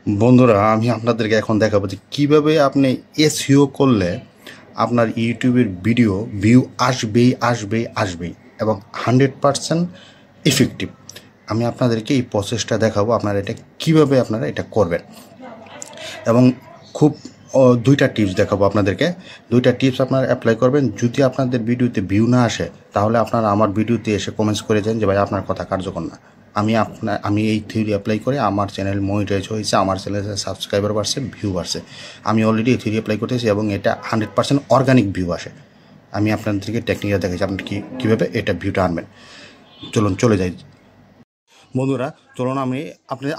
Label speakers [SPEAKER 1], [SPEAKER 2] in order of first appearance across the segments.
[SPEAKER 1] বন্ধুরা, আমি আপনাদেরকে এখন দেখাবো যে কীভাবে আপনি এসইও করলে আপনার ইউটিউবের ভিডিও ভিউ আসবেই এবং 100% ইফেক্টিভ। আমি আপনাদেরকে এই প্রসেসটা দেখাবো, আপনারা এটা কীভাবে আপনারা এটা করবেন। এবং খুব দুইটা টিপস দেখাবো আপনাদেরকে। দুইটা টিপস আপনারা অ্যাপ্লাই করবেন। যদি আপনাদের ভিডিওতে ভিউ না আসে তাহলে আপনারা আমার ভিডিওতে এসে কমেন্টস করে যান যে ভাই আপনার কথা কার্যকর না। আমি এই থিওরি অ্যাপ্লাই করে আমার চ্যানেল মনিটাইজ হয়েছে, আমার চ্যানেলের সাবস্ক্রাইবার বাড়ছে, ভিউ বাড়ছে। আমি অলরেডি এই থিওরি অ্যাপ্লাই করতেছি এবং এটা 100% অর্গানিক ভিউ আসে। আমি আপনাদেরকে টেকনিকটা দেখাচ্ছি আপনি কীভাবে এটা ভিউটা আনবেন। চলে যাই বন্ধুরা। চলুন আমি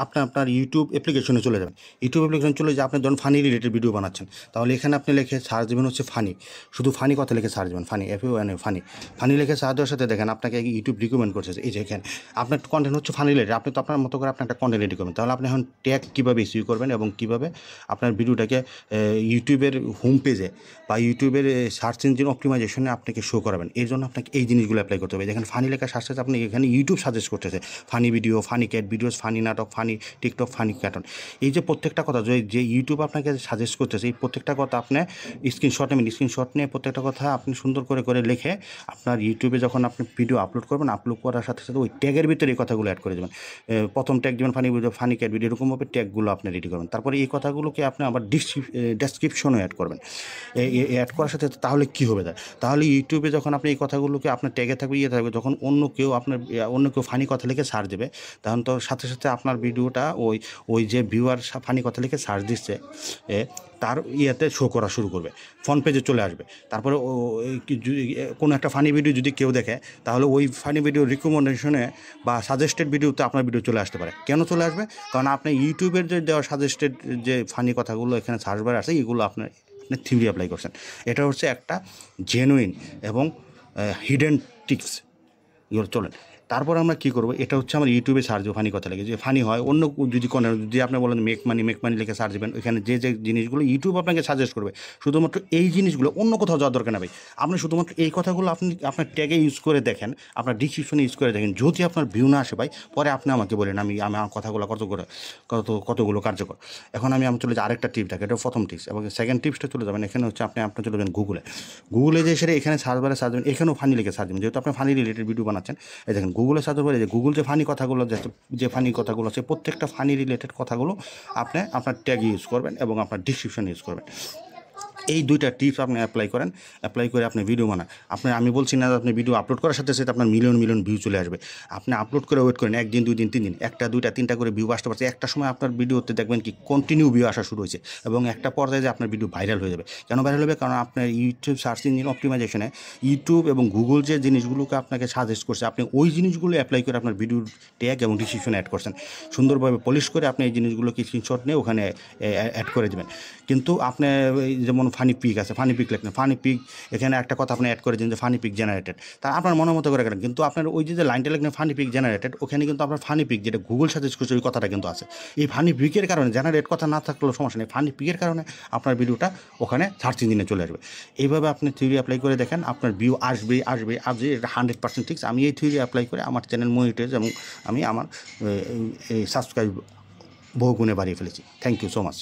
[SPEAKER 1] আপনার ইউটিউব অ্যাপ্লিকেশনে চলে যাবেন। ইউটিউব অ্যাপ্লিকেশনে চলে যে আপনি ধরুন ফানি রিলেটেড ভিডিও বানাচ্ছেন, তাহলে এখানে আপনি লিখে সার্চ দেবেন হচ্ছে ফানি। শুধু ফানি কথা লিখে সার্চ দেবেন, ফানি ফানি লিখে সার্চ দেওয়ার সাথে দেখেন আপনাকে ইউটিউব রিকমেন্ড করছে এই যে এখানে আপনার কন্টেন্ট হচ্ছে ফানি রিলেটেড। আপনি তো আপনার মতো করে আপনি একটা কন্টেন্ট রেডি করবেন। তাহলে আপনি এখন ট্যাগ কীভাবে ইস্যু করবেন এবং কীভাবে আপনার ভিডিওটাকে ইউটিউবের হোম পেজে বা ইউটিউবের সার্চ ইঞ্জিন অপটিমাইজেশনে আপনাকে শো করাবেন। এর জন্য আপনাকে এই জিনিসগুলো অ্যাপ্লাই করতে হবে। যেখানে ফানি লেখা সার্চ আপনি এখানে ইউটিউব সাজেস্ট করতেছে funny video, funny cat videos, funny নাটক, ফানি টিকটক, ফানি কার্টুন। এই যে প্রত্যেকটা কথা যে ইউটিউব আপনাকে সাজেস্ট করতেছে, এই প্রত্যেকটা কথা আপনি স্ক্রিনশট নিয়ে প্রত্যেকটা কথা আপনি সুন্দর করে লিখে আপনার ইউটিউবে যখন আপনি ভিডিও আপলোড করবেন, আপলোড করার সাথে সাথে ওই ট্যাগের ভিতরে এই কথাগুলো অ্যাড করে দেবেন। প্রথম ট্যাগ যেমন funny video, funny cat video, এরকমভাবে ট্যাগগুলো আপনি রেডি করবেন। তারপরে এই কথাগুলোকে আপনি আবার ডেসক্রিপশনও অ্যাড করবেন। অ্যাড করার সাথে তাহলে কী হবে তাহলে ইউটিউবে যখন আপনি এই কথাগুলোকে আপনার ট্যাগে থাকবে যখন অন্য কেউ ফানি কথা লিখে সার্চ দেবে, তখন তো সাথে সাথে আপনার ভিডিওটা ওই যে ভিউয়ার ফানি কথা লিখে সার্চ দিচ্ছে তার ইয়েতে শো করা শুরু করবে, ফ্রন্ট পেজে চলে আসবে। তারপরে কোনো একটা ফানি ভিডিও যদি কেউ দেখে, তাহলে ওই ফানি ভিডিও রিকমেন্ডেশনে বা সাজেস্টেড ভিডিওতে আপনার ভিডিও চলে আসতে পারে। কেন চলে আসবে? কারণ আপনি ইউটিউবের যে দেওয়া সাজেস্টেড যে ফানি কথাগুলো এখানে সার্চ বার আছে, এগুলো আপনি থিওরি অ্যাপ্লাই করছেন। এটা হচ্ছে একটা জেনুইন এবং হিডেন টিপস। এগুলো চলেন। তারপর আমরা কী করবো, এটা হচ্ছে আমার ইউটিউবে সার্চ দেবো ফানি কথা লেগে, যে ফানি হয় অন্য যদি আপনি বলেন মেক মানি লিখে সার্চ দেবেন, ওইখানে যে জিনিসগুলো ইউটিউব আপনাকে সাজেস্ট করবে, শুধুমাত্র এই জিনিসগুলো, অন্য কোথাও যাওয়ার দরকার না ভাই। আপনি শুধুমাত্র এই কথাগুলো আপনার ট্যাগে ইউজ করে দেখেন, আপনার ডিসক্রিপশনে ইউজ করে দেখেন। যদি আপনার ভিউ না আসে ভাই, পরে আপনি আমাকে বলেন, আমার কথাগুলো কতগুলো কার্যকর। এখন আমি চলে যাই আরেকটা টিপস থাকে, এটা প্রথম টিপস। এবং সেকেন্ড টিপসটা চলে যাবেন, এখানে হচ্ছে আপনি চলে যাবেন গুগলে যে সেটা এখানে সার্চ বারে সার্চ দেবেন, এখানেও ফানি লিখে সার্চ দেবেন। যেহেতু আপনি ফানি রিলেটেড ভিডিও বানাচ্ছেন, এই দেখেন গুগলে সার্চ করে যে গুগল যে ফানি কথাগুলো আছে, প্রত্যেকটা ফানি রিলেটেড কথাগুলো আপনি আপনার ট্যাগ ইউজ করবেন এবং আপনার ডিসক্রিপশন ইউজ করবেন। এই দুইটা টিপস আপনি অ্যাপ্লাই করে আপনি ভিডিও বানান। আমি বলছি না আপনি ভিডিও আপলোড করার সাথে সাথে আপনার মিলিয়ন ভিউ চলে আসবে। আপনি আপলোড করে ওয়েট করেন 1 দিন 2 দিন 3 দিন, 1টা 2টা 3টা করে ভিউ আসতে পারছে। একটা সময় আপনার ভিডিওতে দেখবেন কি কন্টিনিউ ভিউ আসা শুরু হয়েছে এবং একটা পর্যায়ে যে আপনার ভিডিও ভাইরাল হয়ে যাবে। কেন ভাইরাল হবে? কারণ আপনার ইউটিউব সার্চ ইঞ্জিন অপটিমাইজেশনে ইউটিউব এবং গুগল যে জিনিসগুলোকে আপনাকে সাজেস্ট করছে, আপনি ওই জিনিসগুলো অ্যাপ্লাই করে আপনার ভিডিওর ট্যাগ এবং ডিসক্রিপশন অ্যাড করছেন। সুন্দরভাবে পলিশ করে আপনি এই জিনিসগুলোকে স্ক্রিনশট নিয়ে ওখানে অ্যাড করে দেবেন। কিন্তু আপনি যেমন ফানি পিক আছে, ফানি পিক লেখেন, ফানি পিক এখানে একটা কথা আপনি অ্যাড করে দিন যে ফানি পিক জেনারেটেড, তা আপনার মনের মতো করে করেন। কিন্তু আপনার ওই যে লাইনটা লেখেন ফানি পিক জেনারেটেড, ওখানে কিন্তু আপনার ফানি পিক যেটা গুগল সাজেস্ট করছে ওই কথাটা কিন্তু আছে। এই ফানি পিকের কারণে, জেনারেট কথা না থাকলেও সমস্যা নেই, ফানি পিকের কারণে আপনার ভিডিওটা ওখানে সার্চ ইঞ্জিনে চলে আসবে। এইভাবে আপনি থিওরি অ্যাপ্লাই করে দেখেন, আপনার ভিউ আসবেই। এটা 100% ঠিক। আমি এই থিওরি অ্যাপ্লাই করে আমার চ্যানেল মনিটাইজ এবং আমি আমার সাবস্ক্রাইব বহুগুণে বাড়িয়ে ফেলেছি। Thank you so much.